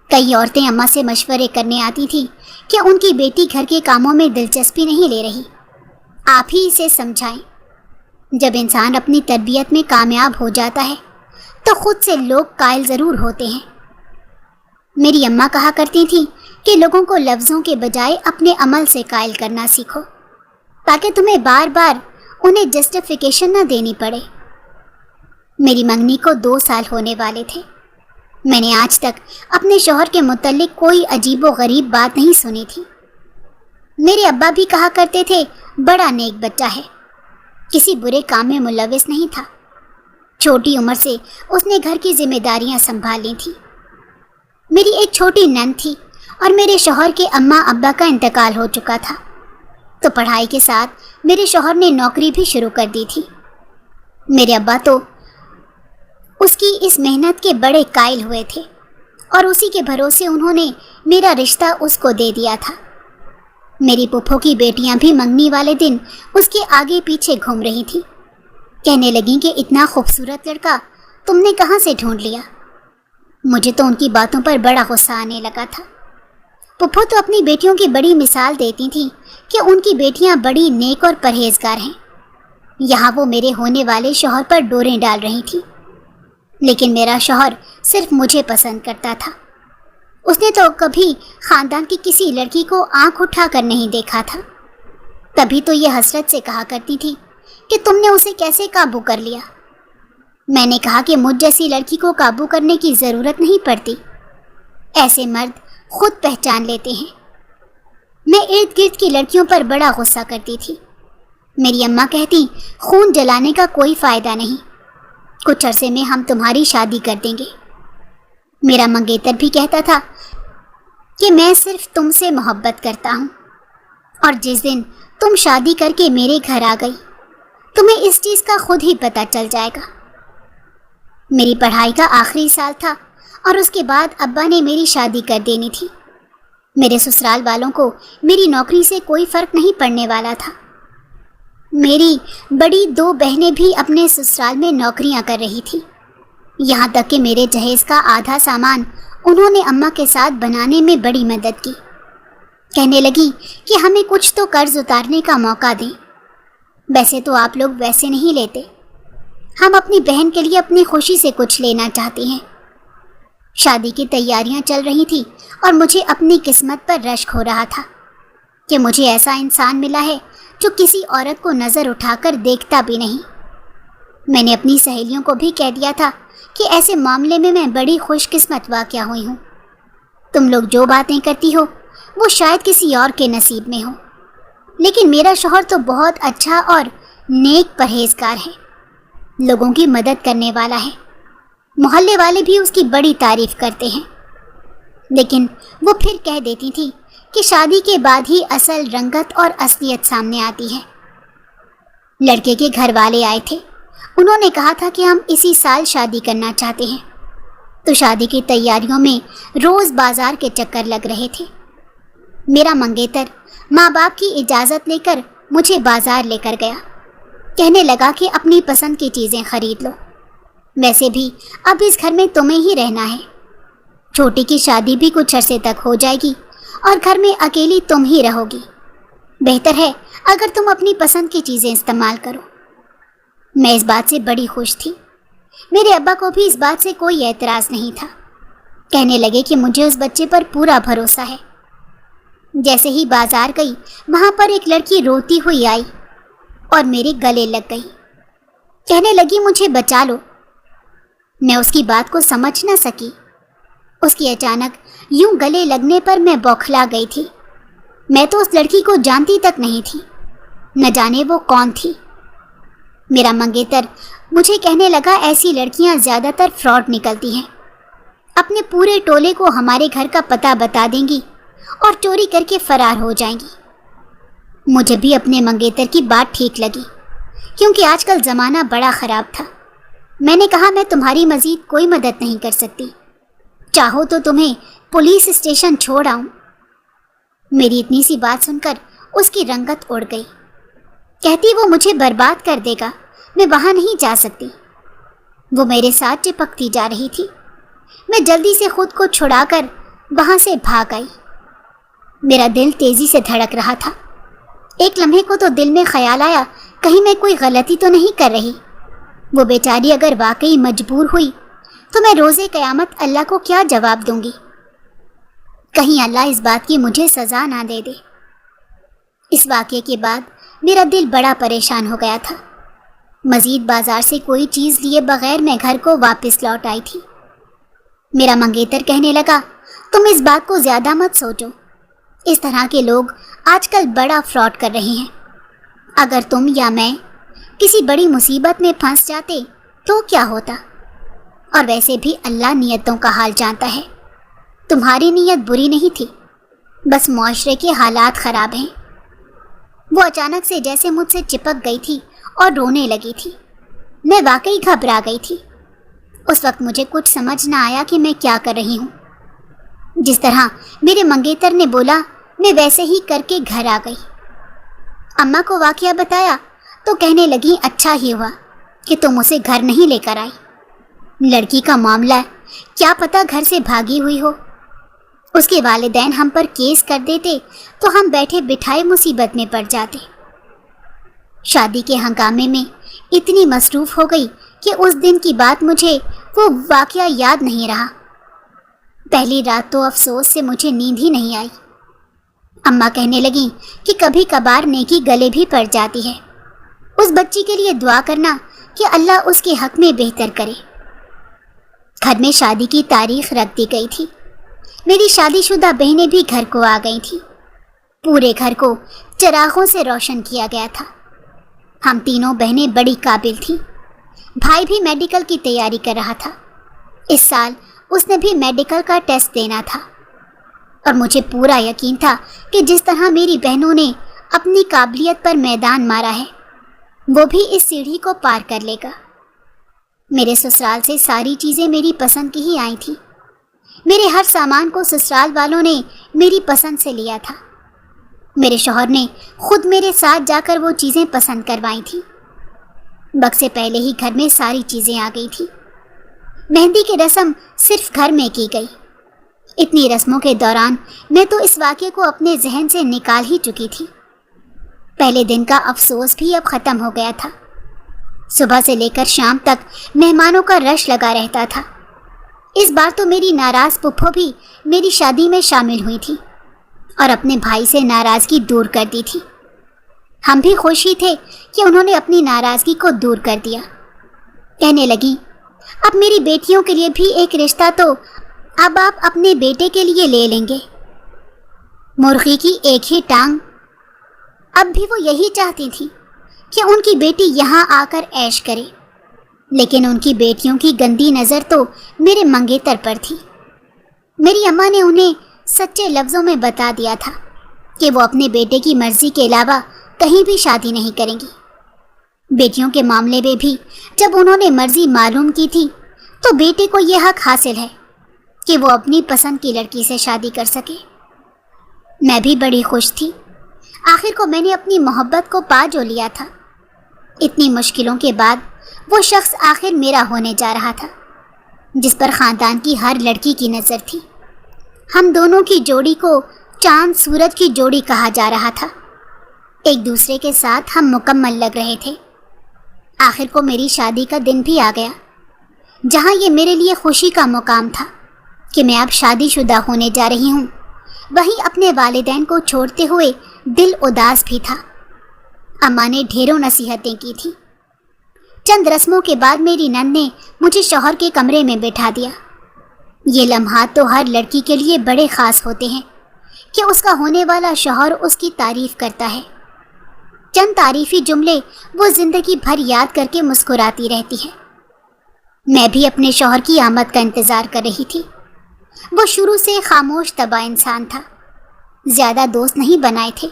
کئی عورتیں اماں سے مشورے کرنے آتی تھیں کہ ان کی بیٹی گھر کے کاموں میں دلچسپی نہیں لے رہی، آپ ہی اسے سمجھائیں۔ جب انسان اپنی تربیت میں کامیاب ہو جاتا ہے تو خود سے لوگ قائل ضرور ہوتے ہیں۔ میری اماں کہا کرتی تھیں کہ لوگوں کو لفظوں کے بجائے اپنے عمل سے قائل کرنا سیکھو، تاکہ تمہیں بار بار انہیں جسٹیفیکیشن نہ دینی پڑے۔ میری منگنی کو 2 سال ہونے والے تھے۔ میں نے آج تک اپنے شوہر کے متعلق کوئی عجیب و غریب بات نہیں سنی تھی۔ میرے ابا بھی کہا کرتے تھے بڑا نیک بچہ ہے، کسی برے کام میں ملوث نہیں تھا، چھوٹی عمر سے اس نے گھر کی ذمہ داریاں سنبھال لی تھیں۔ میری ایک چھوٹی نند تھی اور میرے شوہر کے اماں ابا کا انتقال ہو چکا تھا، تو پڑھائی کے ساتھ میرے شوہر نے نوکری بھی شروع کر دی تھی۔ میرے ابا تو اس کی اس محنت کے بڑے قائل ہوئے تھے اور اسی کے بھروسے انہوں نے میرا رشتہ اس کو دے دیا تھا۔ میری پھپھو کی بیٹیاں بھی منگنی والے دن اس کے آگے پیچھے گھوم رہی تھیں، کہنے لگیں کہ اتنا خوبصورت لڑکا تم نے کہاں سے ڈھونڈ لیا؟ مجھے تو ان کی باتوں پر بڑا غصہ آنے لگا تھا۔ پھپھو تو اپنی بیٹیوں کی بڑی مثال دیتی تھیں کہ ان کی بیٹیاں بڑی نیک اور پرہیزگار ہیں، یہاں وہ میرے ہونے والے شوہر پر ڈوریں ڈال رہی تھیں۔ لیکن میرا شوہر صرف مجھے پسند کرتا تھا، اس نے تو کبھی خاندان کی کسی لڑکی کو آنکھ اٹھا کر نہیں دیکھا تھا۔ تبھی تو یہ حسرت سے کہا کرتی تھی کہ تم نے اسے کیسے قابو کر لیا؟ میں نے کہا کہ مجھ جیسی لڑکی کو قابو کرنے کی ضرورت نہیں پڑتی، ایسے مرد خود پہچان لیتے ہیں۔ میں ارد گرد کی لڑکیوں پر بڑا غصہ کرتی تھی۔ میری اماں کہتی خون جلانے کا کوئی فائدہ نہیں، کچھ عرصے میں ہم تمہاری شادی کر دیں گے۔ میرا منگیتر بھی کہتا تھا کہ میں صرف تم سے محبت کرتا ہوں، اور جس دن تم شادی کر کے میرے گھر آ گئی تمہیں اس چیز کا خود ہی پتہ چل جائے گا۔ میری پڑھائی کا آخری سال تھا اور اس کے بعد ابا نے میری شادی کر دینی تھی۔ میرے سسرال والوں کو میری نوکری سے کوئی فرق نہیں پڑنے والا تھا۔ میری بڑی 2 بہنیں بھی اپنے سسرال میں نوکریاں کر رہی تھیں، یہاں تک کہ میرے جہیز کا آدھا سامان انہوں نے اماں کے ساتھ بنانے میں بڑی مدد کی۔ کہنے لگی کہ ہمیں کچھ تو قرض اتارنے کا موقع دیں، ویسے تو آپ لوگ ویسے نہیں لیتے، ہم اپنی بہن کے لیے اپنی خوشی سے کچھ لینا چاہتے ہیں۔ شادی کی تیاریاں چل رہی تھیں اور مجھے اپنی قسمت پر رشک ہو رہا تھا کہ مجھے ایسا انسان ملا ہے جو کسی عورت کو نظر اٹھا کر دیکھتا بھی نہیں۔ میں نے اپنی سہیلیوں کو بھی کہہ دیا تھا کہ ایسے معاملے میں بڑی خوش قسمت واقع ہوئی ہوں، تم لوگ جو باتیں کرتی ہو وہ شاید کسی اور کے نصیب میں ہو، لیکن میرا شوہر تو بہت اچھا اور نیک پرہیزگار ہے، لوگوں کی مدد کرنے والا ہے، محلے والے بھی اس کی بڑی تعریف کرتے ہیں۔ لیکن وہ پھر کہہ دیتی تھی کہ شادی کے بعد ہی اصل رنگت اور اصلیت سامنے آتی ہے۔ لڑکے کے گھر والے آئے تھے، انہوں نے کہا تھا کہ ہم اسی سال شادی کرنا چاہتے ہیں، تو شادی کی تیاریوں میں روز بازار کے چکر لگ رہے تھے۔ میرا منگیتر ماں باپ کی اجازت لے کر مجھے بازار لے کر گیا، کہنے لگا کہ اپنی پسند کی چیزیں خرید لو، ویسے بھی اب اس گھر میں تمہیں ہی رہنا ہے، چھوٹی کی شادی بھی کچھ عرصے تک ہو جائے گی اور گھر میں اکیلی تم ہی رہو گی، بہتر ہے اگر تم اپنی پسند کی چیزیں استعمال کرو۔ میں اس بات سے بڑی خوش تھی، میرے ابا کو بھی اس بات سے کوئی اعتراض نہیں تھا، کہنے لگے کہ مجھے اس بچے پر پورا بھروسہ ہے۔ جیسے ہی بازار گئی وہاں پر ایک لڑکی روتی ہوئی آئی اور میرے گلے لگ گئی، کہنے لگی مجھے بچا لو۔ میں اس کی بات کو سمجھ نہ سکی، اس کی اچانک یوں گلے لگنے پر میں بوکھلا گئی تھی۔ میں تو اس لڑکی کو جانتی تک نہیں تھی، نہ جانے وہ کون تھی۔ میرا منگیتر مجھے کہنے لگا ایسی لڑکیاں زیادہ تر فراڈ نکلتی ہیں، اپنے پورے ٹولے کو ہمارے گھر کا پتہ بتا دیں گی اور چوری کر کے فرار ہو جائیں گی۔ مجھے بھی اپنے منگیتر کی بات ٹھیک لگی، کیونکہ آج کل زمانہ بڑا خراب تھا۔ میں نے کہا میں تمہاری مزید کوئی مدد نہیں کر سکتی، چاہو تو تمہیں پولیس اسٹیشن چھوڑ آؤں۔ میری اتنی سی بات سن کر اس کی رنگت اڑ گئی، کہتی وہ مجھے برباد کر دے گا، میں وہاں نہیں جا سکتی۔ وہ میرے ساتھ چپکتی جا رہی تھی، میں جلدی سے خود کو چھڑا کر وہاں سے بھاگ آئی۔ میرا دل تیزی سے دھڑک رہا تھا، ایک لمحے کو تو دل میں خیال آیا کہیں میں کوئی غلطی تو نہیں کر رہی، وہ بیچاری اگر واقعی مجبور ہوئی تو میں روزے قیامت اللہ کو کیا جواب دوں گی؟ کہیں اللہ اس بات کی مجھے سزا نہ دے دے۔ اس واقعے کے بعد میرا دل بڑا پریشان ہو گیا تھا، مزید بازار سے کوئی چیز لیے بغیر میں گھر کو واپس لوٹ آئی تھی۔ میرا منگیتر کہنے لگا، تم اس بات کو زیادہ مت سوچو، اس طرح کے لوگ آج کل بڑا فراڈ کر رہے ہیں۔ اگر تم یا میں کسی بڑی مصیبت میں پھنس جاتے تو کیا ہوتا؟ اور ویسے بھی اللہ نیتوں کا حال جانتا ہے، تمہاری نیت بری نہیں تھی، بس معاشرے کے حالات خراب ہیں۔ وہ اچانک سے جیسے مجھ سے چپک گئی تھی اور رونے لگی تھی۔ میں واقعی گھبرا گئی تھی۔ اس وقت مجھے کچھ سمجھ نہ آیا کہ میں کیا کر رہی ہوں۔ جس طرح میرے منگیتر نے بولا میں ویسے ہی کر کے گھر آ گئی۔ اماں کو واقعہ بتایا تو کہنے لگی، اچھا ہی ہوا کہ تم اسے گھر نہیں لے کر آئی، لڑکی کا معاملہ ہے، کیا پتہ گھر سے بھاگی ہوئی ہو۔ اس کے والدین ہم پر کیس کر دیتے تو ہم بیٹھے بٹھائے مصیبت میں پڑ جاتے۔ شادی کے ہنگامے میں اتنی مصروف ہو گئی کہ اس دن کی بات مجھے وہ واقعہ یاد نہیں رہا۔ پہلی رات تو افسوس سے مجھے نیند ہی نہیں آئی۔ اماں کہنے لگیں کہ کبھی کبھار نیکی گلے بھی پڑ جاتی ہے، اس بچی کے لیے دعا کرنا کہ اللہ اس کے حق میں بہتر کرے۔ گھر میں شادی کی تاریخ رکھ دی گئی تھی۔ میری شادی شدہ بہنیں بھی گھر کو آ گئی تھیں۔ پورے گھر کو چراغوں سے روشن کیا گیا تھا۔ ہم تینوں بہنیں بڑی قابل تھیں۔ بھائی بھی میڈیکل کی تیاری کر رہا تھا، اس سال اس نے بھی میڈیکل کا ٹیسٹ دینا تھا، اور مجھے پورا یقین تھا کہ جس طرح میری بہنوں نے اپنی قابلیت پر میدان مارا ہے وہ بھی اس سیڑھی کو پار کر لے گا۔ میرے سسرال سے ساری چیزیں میری پسند کی ہی آئی تھیں۔ میرے ہر سامان کو سسرال والوں نے میری پسند سے لیا تھا۔ میرے شوہر نے خود میرے ساتھ جا کر وہ چیزیں پسند کروائی تھیں۔ وقت سے پہلے ہی گھر میں ساری چیزیں آ گئی تھیں۔ مہندی کی رسم صرف گھر میں کی گئی۔ اتنی رسموں کے دوران میں تو اس واقعے کو اپنے ذہن سے نکال ہی چکی تھی۔ پہلے دن کا افسوس بھی اب ختم ہو گیا تھا۔ صبح سے لے کر شام تک مہمانوں کا رش لگا رہتا تھا۔ اس بار تو میری ناراض پھپھو بھی میری شادی میں شامل ہوئی تھی اور اپنے بھائی سے ناراضگی دور کر دی تھی۔ ہم بھی خوش ہی تھے کہ انہوں نے اپنی ناراضگی کو دور کر دیا۔ کہنے لگی، اب میری بیٹیوں کے لیے بھی ایک رشتہ تو اب آپ اپنے بیٹے کے لیے لے لیں گے۔ مرغی کی ایک ہی ٹانگ۔ اب بھی وہ یہی چاہتی تھی کہ ان کی بیٹی یہاں آ کر عیش کرے، لیکن ان کی بیٹیوں کی گندی نظر تو میرے منگیتر پر تھی۔ میری اماں نے انہیں سچے لفظوں میں بتا دیا تھا کہ وہ اپنے بیٹے کی مرضی کے علاوہ کہیں بھی شادی نہیں کریں گی۔ بیٹیوں کے معاملے میں بھی جب انہوں نے مرضی معلوم کی تھی تو بیٹے کو یہ حق حاصل ہے کہ وہ اپنی پسند کی لڑکی سے شادی کر سکے۔ میں بھی بڑی خوش تھی۔ آخر کو میں نے اپنی محبت کو پا جو لیا تھا۔ اتنی مشکلوں کے بعد وہ شخص آخر میرا ہونے جا رہا تھا جس پر خاندان کی ہر لڑکی کی نظر تھی۔ ہم دونوں کی جوڑی کو چاند سورج کی جوڑی کہا جا رہا تھا۔ ایک دوسرے کے ساتھ ہم مکمل لگ رہے تھے۔ آخر کو میری شادی کا دن بھی آ گیا، جہاں یہ میرے لیے خوشی کا مقام تھا کہ میں اب شادی شدہ ہونے جا رہی ہوں، وہیں اپنے والدین کو چھوڑتے ہوئے دل اداس بھی تھا۔ اماں نے ڈھیروں نصیحتیں کی تھیں۔ چند رسموں کے بعد میری نند نے مجھے شوہر کے کمرے میں بٹھا دیا۔ یہ لمحات تو ہر لڑکی کے لیے بڑے خاص ہوتے ہیں کہ اس کا ہونے والا شوہر اس کی تعریف کرتا ہے۔ چند تعریفی جملے وہ زندگی بھر یاد کر کے مسکراتی رہتی ہے۔ میں بھی اپنے شوہر کی آمد کا انتظار کر رہی تھی۔ وہ شروع سے خاموش طبع انسان تھا، زیادہ دوست نہیں بنائے تھے،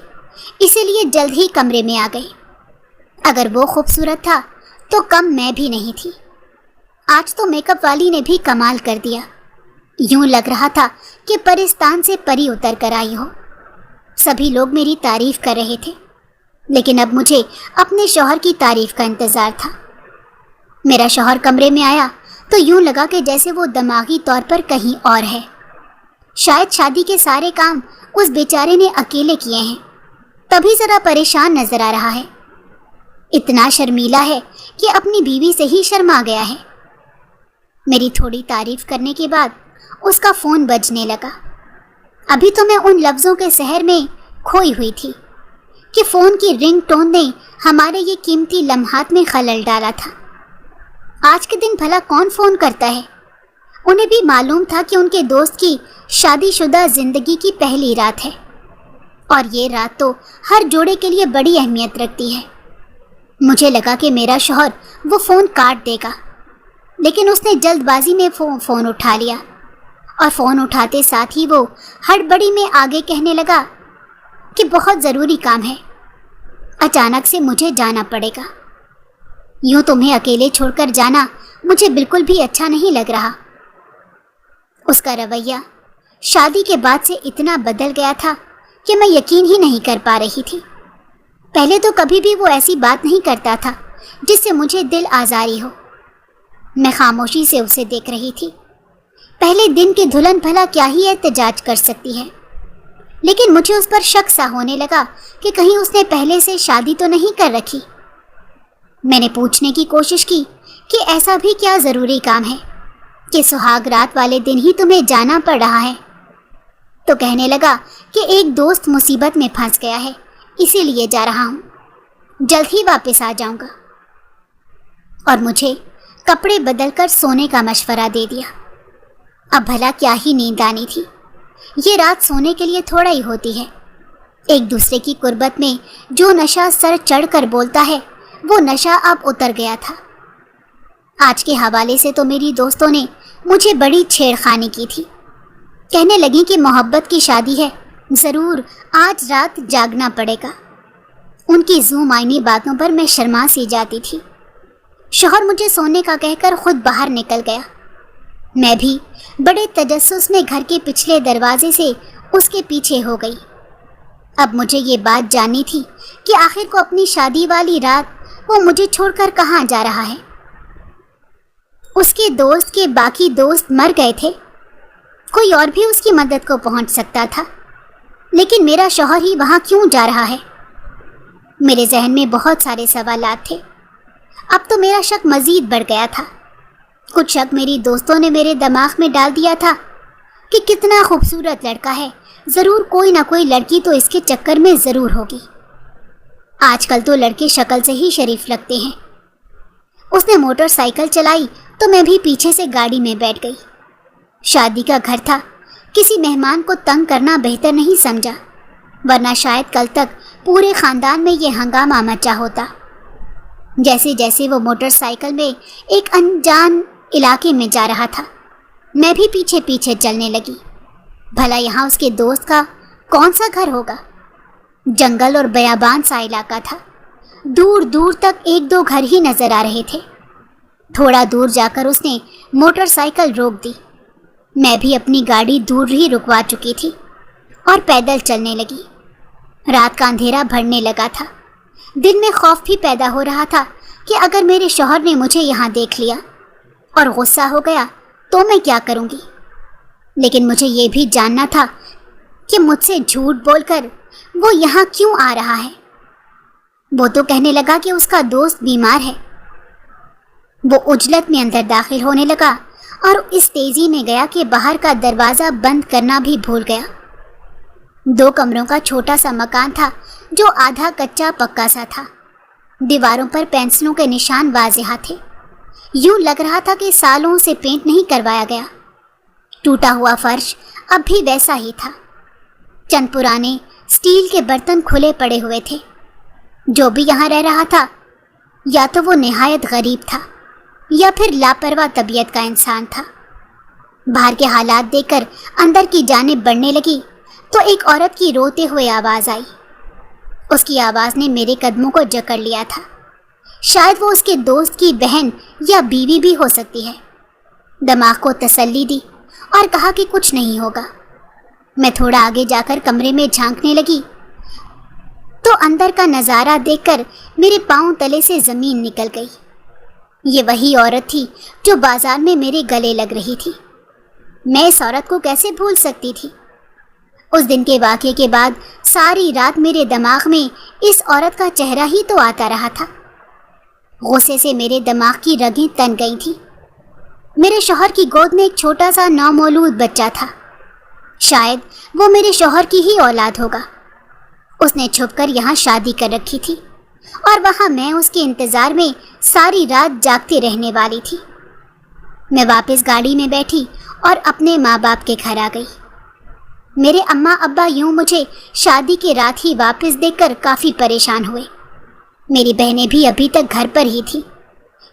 اسی لیے جلد ہی کمرے میں آ گئے۔ اگر وہ خوبصورت تھا تو کم میں بھی نہیں تھی۔ آج تو میک اپ والی نے بھی کمال کر دیا، یوں لگ رہا تھا کہ پرستان سے پری اتر کر آئی ہو۔ سبھی لوگ میری تعریف کر رہے تھے، لیکن اب مجھے اپنے شوہر کی تعریف کا انتظار تھا۔ میرا شوہر کمرے میں آیا تو یوں لگا کہ جیسے وہ دماغی طور پر کہیں اور ہے۔ شاید شادی کے سارے کام اس بیچارے نے اکیلے کیے ہیں، تبھی ذرا پریشان نظر آ رہا ہے۔ اتنا شرمیلا ہے کہ اپنی بیوی سے ہی شرما گیا ہے۔ میری تھوڑی تعریف کرنے کے بعد اس کا فون بجنے لگا۔ ابھی تو میں ان لفظوں کے سحر میں کھوئی ہوئی تھی کہ فون کی رنگ ٹون نے ہمارے یہ قیمتی لمحات میں خلل ڈالا تھا۔ آج کے دن بھلا کون فون کرتا ہے؟ انہیں بھی معلوم تھا کہ ان کے دوست کی شادی شدہ زندگی کی پہلی رات ہے، اور یہ رات تو ہر جوڑے کے لیے بڑی اہمیت رکھتی ہے۔ مجھے لگا کہ میرا شوہر وہ فون کاٹ دے گا، لیکن اس نے جلد بازی میں فون اٹھا لیا، اور فون اٹھاتے ساتھ ہی وہ ہڑبڑی میں آگے کہنے لگا کہ بہت ضروری کام ہے، اچانک سے مجھے جانا پڑے گا۔ یوں تمہیں اکیلے چھوڑ کر جانا مجھے بالکل بھی اچھا نہیں لگ رہا۔ اس کا رویہ شادی کے بعد سے اتنا بدل گیا تھا کہ میں یقین ہی نہیں کر پا رہی تھی۔ پہلے تو کبھی بھی وہ ایسی بات نہیں کرتا تھا جس سے مجھے دل آزاری ہو۔ میں خاموشی سے اسے دیکھ رہی تھی۔ پہلے دن کی دلہن بھلا کیا ہی احتجاج کر سکتی ہے، لیکن مجھے اس پر شک سا ہونے لگا کہ کہیں اس نے پہلے سے شادی تو نہیں کر رکھی۔ میں نے پوچھنے کی کوشش کی کہ ایسا بھی کیا ضروری کام ہے کہ سہاگ رات والے دن ہی تمہیں جانا پڑ رہا ہے؟ تو کہنے لگا کہ ایک دوست مصیبت میں پھنس گیا ہے، اسی لیے جا رہا ہوں، جلد ہی واپس آ جاؤں گا، اور مجھے کپڑے بدل کر سونے کا مشورہ دے دیا۔ اب بھلا کیا ہی نیند آنی تھی، یہ رات سونے کے لیے تھوڑا ہی ہوتی ہے۔ ایک دوسرے کی قربت میں جو نشہ سر چڑھ کر بولتا ہے وہ نشہ اب اتر گیا تھا۔ آج کے حوالے سے تو میری دوستوں نے مجھے بڑی چھیڑ خانی کی تھی، کہنے لگیں کہ محبت کی شادی ہے، ضرور آج رات جاگنا پڑے گا۔ ان کی زو معنی باتوں پر میں شرما سی جاتی تھی۔ شوہر مجھے سونے کا کہہ کر خود باہر نکل گیا۔ میں بھی بڑے تجسس میں گھر کے پچھلے دروازے سے اس کے پیچھے ہو گئی۔ اب مجھے یہ بات جاننی تھی کہ آخر کو اپنی شادی والی رات وہ مجھے چھوڑ کر کہاں جا رہا ہے۔ اس کے دوست کے باقی دوست مر گئے تھے، کوئی اور بھی اس کی مدد کو پہنچ سکتا تھا، لیکن میرا شوہر ہی وہاں کیوں جا رہا ہے؟ میرے ذہن میں بہت سارے سوالات تھے۔ اب تو میرا شک مزید بڑھ گیا تھا۔ کچھ شک میری دوستوں نے میرے دماغ میں ڈال دیا تھا کہ کتنا خوبصورت لڑکا ہے، ضرور کوئی نہ کوئی لڑکی تو اس کے چکر میں ضرور ہوگی۔ آج کل تو لڑکے شکل سے ہی شریف لگتے ہیں۔ اس نے موٹر سائیکل چلائی تو میں بھی پیچھے سے گاڑی میں بیٹھ گئی۔ شادی کا گھر تھا، کسی مہمان کو تنگ کرنا بہتر نہیں سمجھا، ورنہ شاید کل تک پورے خاندان میں یہ ہنگامہ مچا ہوتا۔ جیسے جیسے وہ موٹر سائیکل میں ایک انجان علاقے میں جا رہا تھا، میں بھی پیچھے پیچھے چلنے لگی۔ بھلا یہاں اس کے دوست کا کون سا گھر ہوگا؟ جنگل اور بیابان سا علاقہ تھا، دور دور تک ایک دو گھر ہی نظر آ رہے تھے۔ تھوڑا دور جا کر اس نے موٹر سائیکل روک دی۔ میں بھی اپنی گاڑی دور ہی رکوا چکی تھی اور پیدل چلنے لگی۔ رات کا اندھیرا بڑھنے لگا تھا۔ دل میں خوف بھی پیدا ہو رہا تھا کہ اگر میرے شوہر نے مجھے یہاں دیکھ لیا اور غصہ ہو گیا تو میں کیا کروں گی؟ لیکن مجھے یہ بھی جاننا تھا کہ مجھ سے جھوٹ بول کر وہ یہاں کیوں آ رہا ہے۔ وہ تو کہنے لگا کہ اس کا دوست بیمار ہے۔ وہ عجلت میں اندر داخل ہونے لگا اور اس تیزی میں گیا کہ باہر کا دروازہ بند کرنا بھی بھول گیا۔ 2 کمروں کا چھوٹا سا مکان تھا جو آدھا کچا پکا سا تھا۔ دیواروں پر پینسلوں کے نشان واضح تھے، یوں لگ رہا تھا کہ سالوں سے پینٹ نہیں کروایا گیا۔ ٹوٹا ہوا فرش اب بھی ویسا ہی تھا۔ چند پرانے سٹیل کے برتن کھلے پڑے ہوئے تھے۔ جو بھی یہاں رہ رہا تھا یا تو وہ نہایت غریب تھا یا پھر لاپرواہ طبیعت کا انسان تھا۔ باہر کے حالات دیکھ کر اندر کی جانب بڑھنے لگی تو ایک عورت کی روتے ہوئے آواز آئی۔ اس کی آواز نے میرے قدموں کو جکڑ لیا تھا۔ شاید وہ اس کے دوست کی بہن یا بیوی بھی ہو سکتی ہے۔ دماغ کو تسلی دی اور کہا کہ کچھ نہیں ہوگا۔ میں تھوڑا آگے جا کر کمرے میں جھانکنے لگی تو اندر کا نظارہ دیکھ کر میرے پاؤں تلے سے زمین نکل گئی۔ یہ وہی عورت تھی جو بازار میں میرے گلے لگ رہی تھی۔ میں اس عورت کو کیسے بھول سکتی تھی؟ اس دن کے واقعے کے بعد ساری رات میرے دماغ میں اس عورت کا چہرہ ہی تو آتا رہا تھا۔ غصے سے میرے دماغ کی رگیں تن گئی تھیں۔ میرے شوہر کی گود میں ایک چھوٹا سا نومولود بچہ تھا۔ شاید وہ میرے شوہر کی ہی اولاد ہوگا۔ اس نے چھپ کر یہاں شادی کر رکھی تھی اور وہاں میں اس کے انتظار میں ساری رات جاگتے رہنے والی تھی۔ میں واپس گاڑی میں بیٹھی اور اپنے ماں باپ کے گھر آ گئی۔ میرے اماں ابا یوں مجھے شادی کی رات ہی واپس دیکھ کر کافی پریشان ہوئے۔ میری بہنیں بھی ابھی تک گھر پر ہی تھیں۔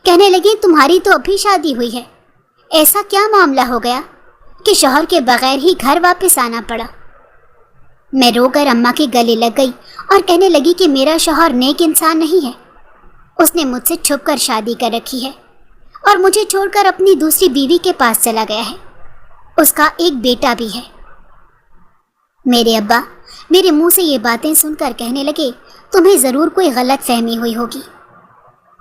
کہنے لگی تمہاری تو ابھی شادی ہوئی ہے، ایسا کیا معاملہ ہو گیا کہ شوہر کے بغیر ہی گھر واپس آنا پڑا؟ میں رو کر اماں کے گلے لگ گئی اور کہنے لگی کہ میرا شوہر نیک انسان نہیں ہے، اس نے مجھ سے چھپ کر شادی کر رکھی ہے اور مجھے چھوڑ کر اپنی دوسری بیوی کے پاس چلا گیا ہے، اس کا ایک بیٹا بھی ہے۔ میرے ابا میرے منہ سے یہ باتیں سن کر کہنے لگے تمہیں ضرور کوئی غلط فہمی ہوئی ہوگی۔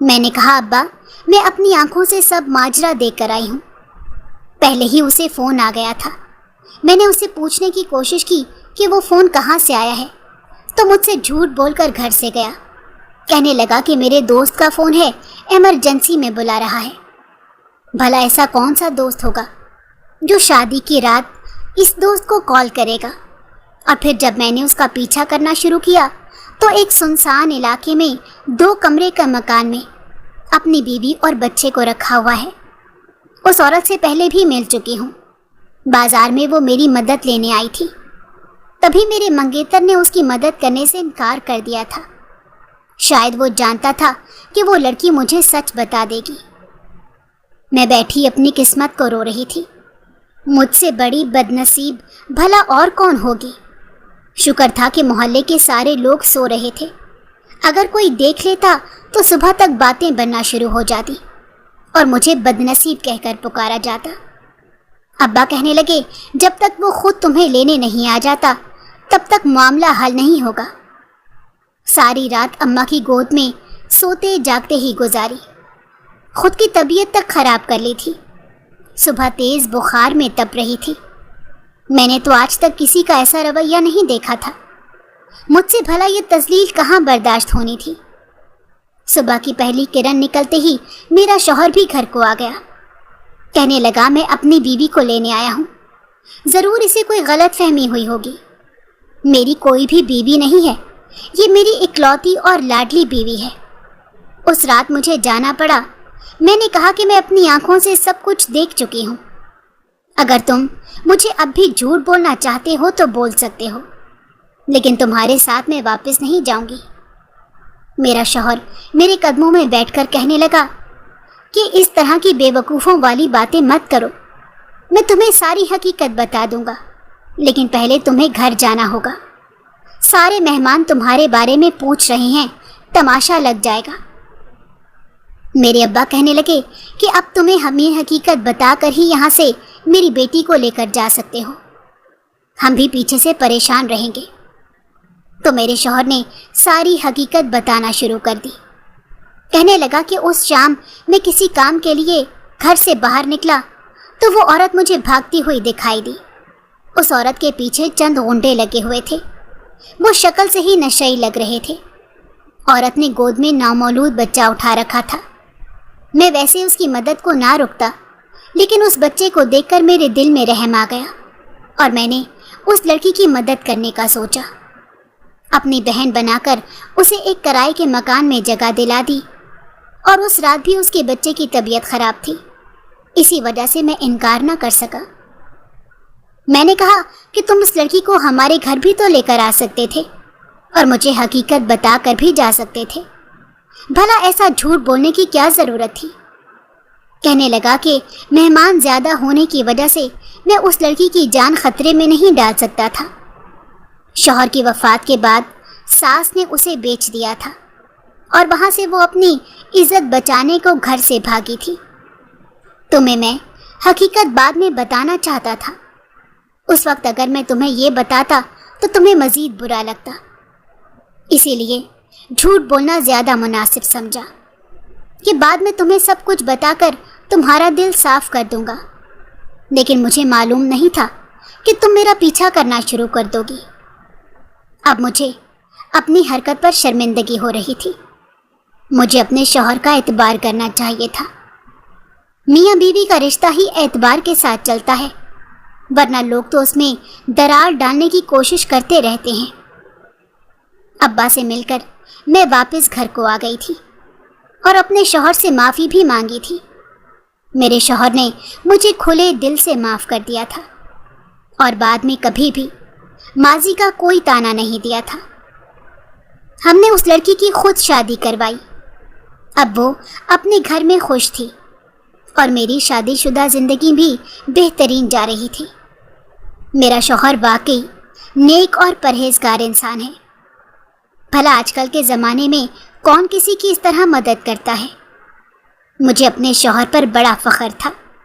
میں نے کہا ابا میں اپنی آنکھوں سے سب ماجرا دیکھ کر آئی ہوں۔ پہلے ہی اسے فون آ گیا تھا۔ میں نے اسے پوچھنے کی کوشش کی کہ وہ فون کہاں سے آیا ہے تو مجھ سے جھوٹ بول کر گھر سے گیا۔ کہنے لگا کہ میرے دوست کا فون ہے، ایمرجنسی میں بلا رہا ہے۔ بھلا ایسا کون سا دوست ہوگا جو شادی کی رات اس دوست کو کال کرے گا؟ اور پھر جب میں نے اس کا پیچھا کرنا شروع کیا تو ایک سنسان علاقے میں 2 کمرے کا مکان میں اپنی بیوی اور بچے کو رکھا ہوا ہے۔ اس عورت سے پہلے بھی مل چکی ہوں، بازار میں وہ میری مدد لینے آئی تھی، تبھی میرے منگیتر نے اس کی مدد کرنے سے انکار کر دیا تھا۔ شاید وہ جانتا تھا کہ وہ لڑکی مجھے سچ بتا دے گی۔ میں بیٹھی اپنی قسمت کو رو رہی تھی۔ مجھ سے بڑی بدنصیب بھلا اور کون ہوگی؟ شکر تھا کہ محلے کے سارے لوگ سو رہے تھے، اگر کوئی دیکھ لیتا تو صبح تک باتیں بننا شروع ہو جاتی اور مجھے بدنصیب کہہ کر پکارا جاتا۔ ابا کہنے لگے جب تک وہ خود تمہیں لینے نہیں آ جاتا تب تک معاملہ حل نہیں ہوگا۔ ساری رات اماں کی گود میں سوتے جاگتے ہی گزاری، خود کی طبیعت تک خراب کر لی تھی۔ صبح تیز بخار میں تپ رہی تھی۔ میں نے تو آج تک کسی کا ایسا رویہ نہیں دیکھا تھا، مجھ سے بھلا یہ تذلیل کہاں برداشت ہونی تھی۔ صبح کی پہلی کرن نکلتے ہی میرا شوہر بھی گھر کو آ گیا۔ کہنے لگا میں اپنی بیوی کو لینے آیا ہوں، ضرور اسے کوئی غلط فہمی ہوئی ہوگی۔ میری کوئی بھی بیوی نہیں ہے، یہ میری اکلوتی اور لاڈلی بیوی ہے۔ اس رات مجھے جانا پڑا۔ میں نے کہا کہ میں اپنی آنکھوں سے سب کچھ دیکھ چکی ہوں، اگر تم مجھے اب بھی جھوٹ بولنا چاہتے ہو تو بول سکتے ہو، لیکن تمہارے ساتھ میں واپس نہیں جاؤں گی۔ میرا شوہر میرے قدموں میں بیٹھ کر کہنے لگا کہ اس طرح کی بے وقوفوں والی باتیں مت کرو، میں تمہیں ساری حقیقت بتا دوں گا، لیکن پہلے تمہیں گھر جانا ہوگا۔ سارے مہمان تمہارے بارے میں پوچھ رہے ہیں، تماشا لگ جائے گا۔ میرے ابا کہنے لگے کہ اب تمہیں ہمیں حقیقت بتا کر ہی یہاں سے میری بیٹی کو لے کر جا سکتے ہو، ہم بھی پیچھے سے پریشان رہیں گے۔ تو میرے شوہر نے ساری حقیقت بتانا شروع کر دی۔ کہنے لگا کہ اس شام میں کسی کام کے لیے گھر سے باہر نکلا تو وہ عورت مجھے بھاگتی ہوئی دکھائی دی۔ اس عورت کے پیچھے چند غنڈے لگے ہوئے تھے، وہ شکل سے ہی نشئی لگ رہے تھے۔ عورت نے گود میں نامولود بچہ اٹھا رکھا تھا۔ میں ویسے اس کی مدد کو نہ رکتا، لیکن اس بچے کو دیکھ کر میرے دل میں رحم آ گیا اور میں نے اس لڑکی کی مدد کرنے کا سوچا۔ اپنی بہن بنا کر اسے ایک کرائے کے مکان میں جگہ دلا دی، اور اس رات بھی اس کے بچے کی طبیعت خراب تھی، اسی وجہ سے میں انکار نہ کر سکا۔ میں نے کہا کہ تم اس لڑکی کو ہمارے گھر بھی تو لے کر آ سکتے تھے اور مجھے حقیقت بتا کر بھی جا سکتے تھے، بھلا ایسا جھوٹ بولنے کی کیا ضرورت تھی؟ کہنے لگا کہ مہمان زیادہ ہونے کی وجہ سے میں اس لڑکی کی جان خطرے میں نہیں ڈال سکتا تھا۔ شوہر کی وفات کے بعد ساس نے اسے بیچ دیا تھا اور وہاں سے وہ اپنی عزت بچانے کو گھر سے بھاگی تھی۔ تمہیں میں حقیقت بعد میں بتانا چاہتا تھا، اس وقت اگر میں تمہیں یہ بتاتا تو تمہیں مزید برا لگتا، اسی لیے جھوٹ بولنا زیادہ مناسب سمجھا کہ بعد میں تمہیں سب کچھ بتا کر تمہارا دل صاف کر دوں گا۔ لیکن مجھے معلوم نہیں تھا کہ تم میرا پیچھا کرنا شروع کر دو گی۔ اب مجھے اپنی حرکت پر شرمندگی ہو رہی تھی۔ مجھے اپنے شوہر کا اعتبار کرنا چاہیے تھا۔ میاں بیوی کا رشتہ ہی اعتبار کے ساتھ چلتا ہے، ورنہ لوگ تو اس میں درار ڈالنے کی کوشش کرتے رہتے ہیں۔ ابا سے مل کر میں واپس گھر کو آ گئی تھی اور اپنے شوہر سے معافی بھی مانگی تھی۔ میرے شوہر نے مجھے کھلے دل سے معاف کر دیا تھا اور بعد میں کبھی بھی ماضی کا کوئی تانا نہیں دیا تھا۔ ہم نے اس لڑکی کی خود شادی کروائی۔ اب وہ اپنے گھر میں خوش تھی اور میری شادی شدہ زندگی بھی بہترین جا رہی تھی۔ میرا شوہر واقعی نیک اور پرہیزگار انسان ہے۔ بھلا آج کل کے زمانے میں کون کسی کی اس طرح مدد کرتا ہے؟ مجھے اپنے شوہر پر بڑا فخر تھا۔